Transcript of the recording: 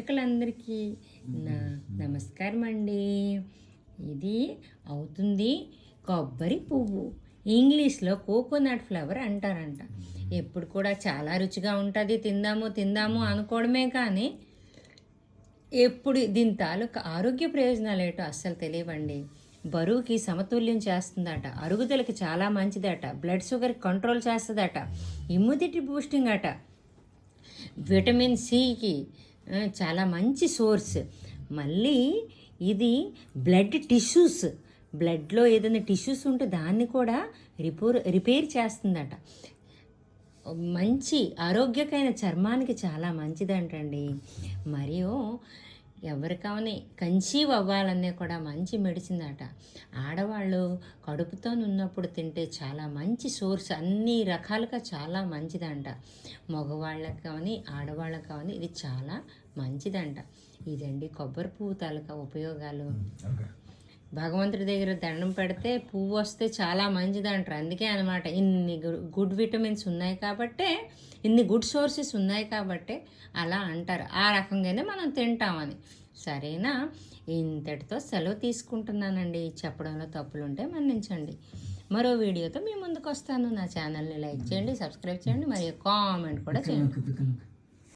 అందరికీ నా నమస్కారం అండి. ఇది అవుతుంది కొబ్బరి పువ్వు, ఇంగ్లీష్లో కోకోనట్ ఫ్లవర్ అంటారంట. ఎప్పుడు కూడా చాలా రుచిగా ఉంటుంది, తిందాము తిందాము అనుకోవడమే కానీ ఎప్పుడు దీని తాలూకా ఆరోగ్య ప్రయోజనాలు ఏంటో అస్సలు తెలియవండి. బరువుకి సమతుల్యం చేస్తుందట, అరుగుదలకి చాలా మంచిదట, బ్లడ్ షుగర్ కంట్రోల్ చేస్తుందట, ఇమ్యూనిటీ బూస్టింగ్ అట, విటమిన్ సికి చాలా మంచి సోర్స్. మళ్ళీ ఇది బ్లడ్ టిష్యూస్, బ్లడ్లో ఏదైనా టిష్యూస్ ఉంటే దాన్ని కూడా రిపేర్ చేస్తుందట. మంచి ఆరోగ్యకరమైన చర్మానికి చాలా మంచిదంటండి. మరియు ఎవరికైనా కన్సీవ్ అవ్వాలనే కూడా మంచి మెడిసిన్ అట. ఆడవాళ్ళు కడుపుతో ఉన్నప్పుడు తింటే చాలా మంచి సోర్స్, అన్ని రకాలుగా చాలా మంచిదంట. మగవాళ్ళకి కానీ ఆడవాళ్ళకి కానీ ఇది చాలా మంచిదంట. ఇదండి కొబ్బరి పువ్వు తాలూకా ఉపయోగాలు. భగవంతుడి దగ్గర దండం పెడితే పువ్వు వస్తే చాలా మంచిదంటారు. అందుకే అనమాట ఇన్ని గుడ్ విటమిన్స్ ఉన్నాయి కాబట్టే, ఇన్ని గుడ్ సోర్సెస్ ఉన్నాయి కాబట్టే అలా అంటారు. ఆ రకంగానే మనం తింటామని. సరేనా? ఇంతటితో సెలవు తీసుకుంటున్నానండి. చెప్పడంలో తప్పులుంటే మన్నించండి. మరో వీడియోతో మీ ముందుకు వస్తాను. నా ఛానల్ని లైక్ చేయండి, సబ్స్క్రైబ్ చేయండి, మరియు కామెంట్ కూడా చేయండి.